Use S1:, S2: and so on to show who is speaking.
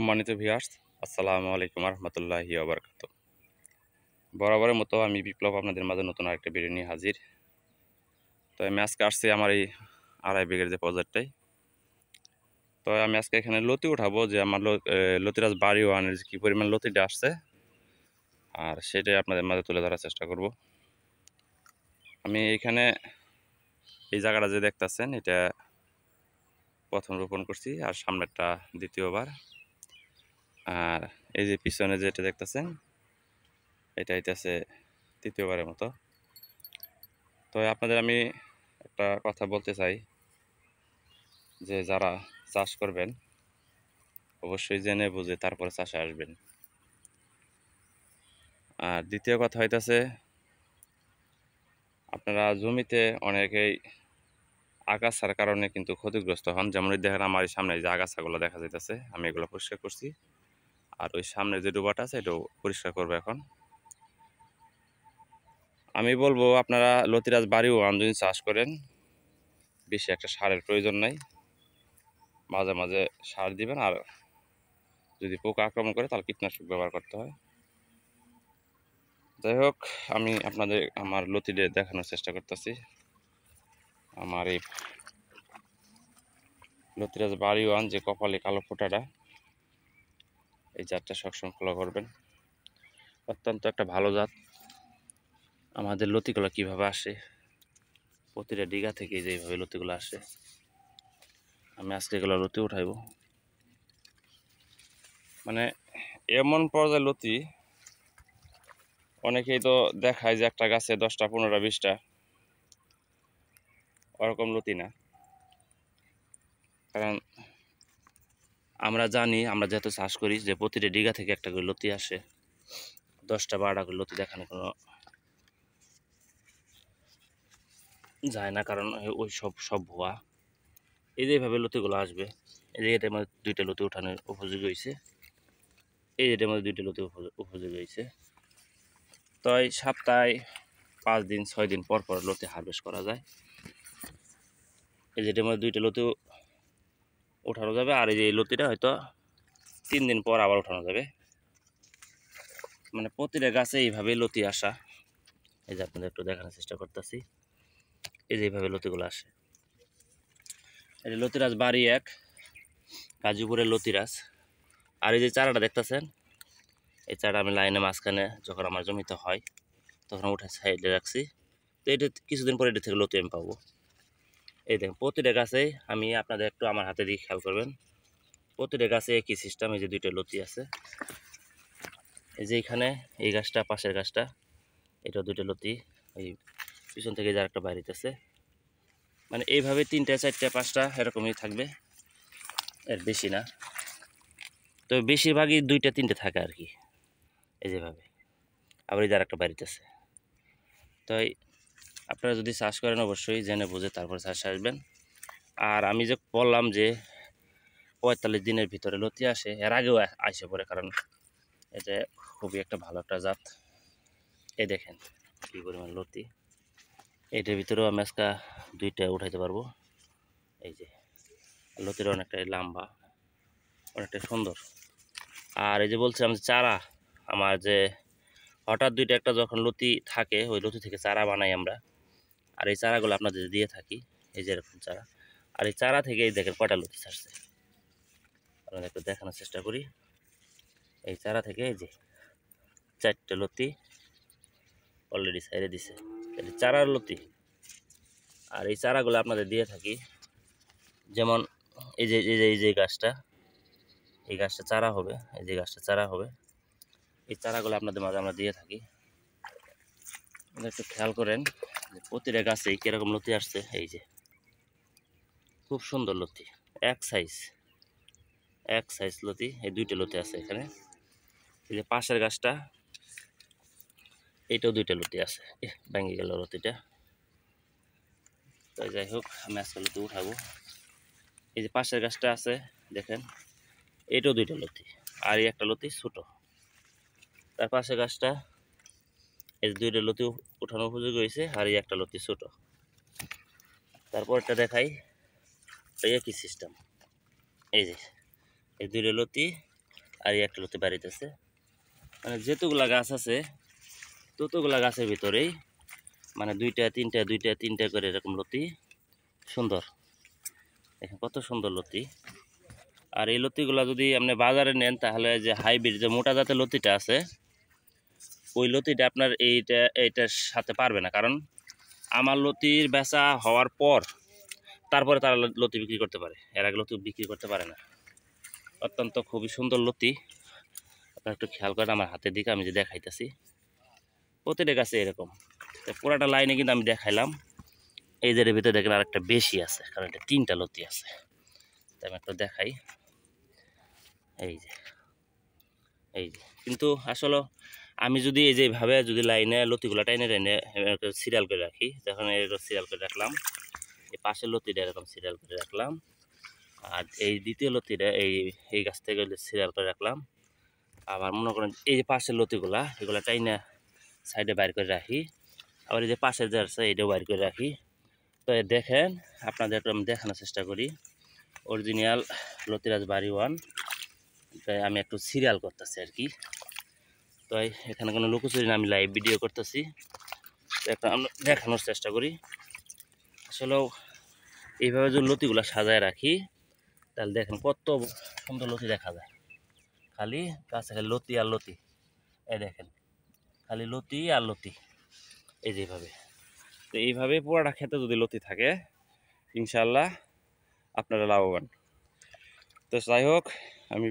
S1: সম্মানিত ভিউয়ার্স, আসসালামু আলাইকুম রহমতুল্লাহি ওয়া বারাকাতুহু। বরাবরের মতো আমি বিপ্লব আপনাদের মাঝে নতুন আরেকটা ভিডিও নিয়ে হাজির। তো আমি আজকে আসছি আমার এই 2.5 বিঘের যে প্রজেক্টটাই। তো আমি আজকে এখানে লতি উঠাবো, যে আমার লতিরাজ বাড়ি ওয়ানের যে কী পরিমাণ লতিটা আসছে, আর সেটাই আপনাদের মাঝে তুলে ধরার চেষ্টা করব। আমি এইখানে এই জায়গাটা যে দেখতেছেন, এটা প্রথম রোপণ করছি, আর সামনেরটা দ্বিতীয়বার। আর এই যে পিছনে যেটা দেখতেছেন, এটা হইতেছে তৃতীয়বারের মতো। তো আপনাদের আমি একটা কথা বলতে চাই, যে যারা চাষ করবেন অবশ্যই জেনে বুঝে তারপরে চাষে আসবেন। আর দ্বিতীয় কথা হইতেছে, আপনারা জমিতে অনেকেই আগাছার কারণে কিন্তু ক্ষতিগ্রস্ত হন। যেমন দেখেন আমার এই সামনে যে আগাছাগুলো দেখা যাইতেছে, আমি এগুলো পরিষ্কার করছি। আর ওই সামনে যে ডুবাটা আছে এটাও পরিষ্কার করবো এখন। আমি বলবো আপনারা লতিরাজ বাড়ি ওয়ান যদি চাষ করেন, বেশি একটা সারের প্রয়োজন নাই, মাঝে মাঝে সার দিবেন। আর যদি পোকা আক্রমণ করে তাহলে কীটনাশক ব্যবহার করতে হয়। যাই হোক, আমি আপনাদের আমার লতিটা দেখানোর চেষ্টা করতেছি। আমার এই লতিরাজ বাড়ি ওয়ান যে কপালে কালো ফোঁটাটা, এই জাতটা সবসময় ফলো করবেন। অত্যন্ত একটা ভালো জাত। আমাদের লতিগুলো কিভাবে আসে, প্রতিটা ডিগা থেকে যেভাবে লতিগুলো আসে, আমি আজকে এগুলো লতি উঠাইব। মানে এমন পর্যায়ে লতি, অনেকেই তো দেখায় যে একটা গাছে 10টা 15টা 20টা, ওরকম লতি না। কারণ আমরা জানি, আমরা যেহেতু চাষ করি, যে প্রতিটা ডিগা থেকে একটা করে লতি আসে। 10টা 12টা করে লতি দেখানো কোনো যায় না, কারণ ওই সব ভুয়া। এই যেভাবে লতিগুলো আসবে, এই যে এটার মধ্যে 2টা লতি উঠানোর উপযোগী হয়েছে, এই এটার মধ্যে 2টা লতি উপযোগী হয়েছে। তো এই সপ্তাহে 5 দিন 6 দিন পর পর লতি হারভেস্ট করা যায়। এই যেটার মধ্যে 2টা লতি উঠানো যাবে, আর এই যে লতিটা হয়তো 3 দিন পর আবার উঠানো যাবে। মানে প্রতিটা গাছে এইভাবে লতি আসা। এই যে আপনাদের একটু দেখানোর চেষ্টা করতেছি, এই যে এইভাবে লতিগুলো আসে। এই যে লতিরাজ বাড়ি 1, গাজীপুরের লতিরাজ। আর এই যে চারাটা দেখতেছেন, এই চারা আমি লাইনে মাঝখানে যখন আমার জমিতে হয় তখন উঠে সাইডে রাখছি। তো এটা কিছুদিন পরে এটা থেকে লতি আমি পাবো। এই দেখেন প্রতিটা গাছেই, আমি আপনাদের একটু আমার হাতে দিয়ে খেয়াল করবেন, প্রতিটা গাছে একই সিস্টেম। এই যে 2টা লতি আছে, এই যে এখানে এই গাছটা, পাশের গাছটা, এটাও 2টা লতি। এই পিছন থেকে যার একটা বাইরেতেছে। মানে এইভাবে 3টা 4টা 5টা এরকমই থাকবে, এর বেশি না। তো বেশিরভাগই 2টা 3টে থাকে আর কি, এই যেভাবে। আবার এই যার একটা বাড়িতেছে। তো আপনারা যদি চাষ করেন অবশ্যই জেনে বুঝে তারপরে চাষে আসবেন। আর আমি যে বললাম যে 45 দিনের ভিতরে লতি আসে, এর আগেও আসে পড়ে, কারণ এটা খুবই একটা ভালো একটা জাত। এই দেখেন কী পরিমাণ লতি, এটার ভিতরেও আমি আজকে 2টা উঠাইতে পারবো। এই যে লতিটা অনেকটাই লম্বা, অনেকটা সুন্দর। আর এই যে বলছিলাম যে চারা, আমার যে হঠাৎ 2টা একটা যখন লতি থাকে, ওই লতি থেকে চারা বানাই আমরা। আর এই চারাগুলো আপনাদের দিয়ে থাকি, এই যে এরকম চারা। আর এই চারা থেকে এই দেখেন কয়টা লতি ছাড়ছে, আপনাদের একটু দেখানোর চেষ্টা করি। এই চারা থেকে এই যে 4টে লতি অলরেডি ছেড়ে দিছে, এটা চারার লতি। আর এই চারাগুলো আপনাদের দিয়ে থাকি, যেমন এই যে গাছটা, এই গাছটা চারা হবে, এই যে গাছটা চারা হবে, এই চারাগুলো আপনাদের মাঝে আমরা দিয়ে থাকি। একটু খেয়াল করেন যে প্রতিটা গাছে কীরকম লতি আসছে। এই যে খুব সুন্দর লতি, এক সাইজ লতি। এই 2টা লতি আছে এখানে। এই যে পাশের গাছটা, এইটাও 2টা লতি আছে। ভেঙে গেল লতিটা। তো যাই হোক, আমি আজকে লতি উঠাবো। এই যে পাশের গাছটা আছে দেখেন, এইটাও 2টা লতি, আর এই একটা লতি ছোট। তার পাশের গাছটা, এই 2টা লতি উঠানো উপযোগী হয়েছে, আর এই একটা লতি ছোট। তারপরটা দেখাই, এই একই সিস্টেম। এই যে এই 2টা লতি, আর এই একটা লতি বাড়িতেছে। মানে যেতগুলা গাছ আছে ততগুলা গাছের ভিতরেই মানে দুইটা তিনটা করে এরকম লতি সুন্দর। দেখেন কত সুন্দর লতি। আর এই লতিগুলা যদি আপনি বাজারে নেন তাহলে যে হাইব্রিড যে মোটা জাতের লতিটা আছে ওই লতিটা আপনার এইটার সাথে পারবে না, কারণ আমার লতির বেচা হওয়ার পর তারপরে তারা লতি বিক্রি করতে পারে, এর আগে লতি বিক্রি করতে পারে না। অত্যন্ত খুবই সুন্দর লতি। আপনারা একটু খেয়াল করেন আমার হাতের দিকে, আমি যে দেখাইতেছি প্রতিটা গাছে এরকম। পুরাটা লাইনে কিন্তু আমি দেখাইলাম। এই যে ভিতরে দেখেন আরেকটা বেশি আছে, কারণ এটা 3টা লতি আছে। তাই আমি একটু দেখাই। এই যে কিন্তু আসলে আমি যদি এই যেভাবে যদি লাইনে লতিগুলা টাইনে টাইনে সিরিয়াল করে রাখি, তখন এরকম সিরিয়াল করে রাখলাম, এই পাশের লতিটা এরকম সিরিয়াল করে রাখলাম, আর এই দ্বিতীয় লতিটা এই গাছ থেকে সিরিয়াল করে রাখলাম। আবার মনে করেন এই যে পাশের লতিগুলা এগুলা টাইনা সাইডে বাইর করে রাখি, আবার এই যে পাশের যে আছে এইটাও বাইর করে রাখি। তো দেখেন আপনাদের একটু আমি দেখানোর চেষ্টা করি। অরিজিনাল লতিরাজ বাড়ি 1, তাই আমি একটু সিরিয়াল করতেছি আর কি। তো এখানে কোনো লুকোচুরি না, আমি লাইভ ভিডিও করতেছি, তো একটা আমরা দেখানোর চেষ্টা করি। আসলেও এইভাবে যদি লতিগুলো সাজায় রাখি তাহলে দেখেন কত সুন্দর লতি দেখা যায়। খালি কাছে খালি লতি আর লতি, এই দেখেন খালি লতি আর লতি, এই যেভাবে। তো এইভাবে পুরাটা ক্ষেতে যদি লতি থাকে ইনশাল্লাহ আপনারা লাভবান। তো যাই হোক, আমি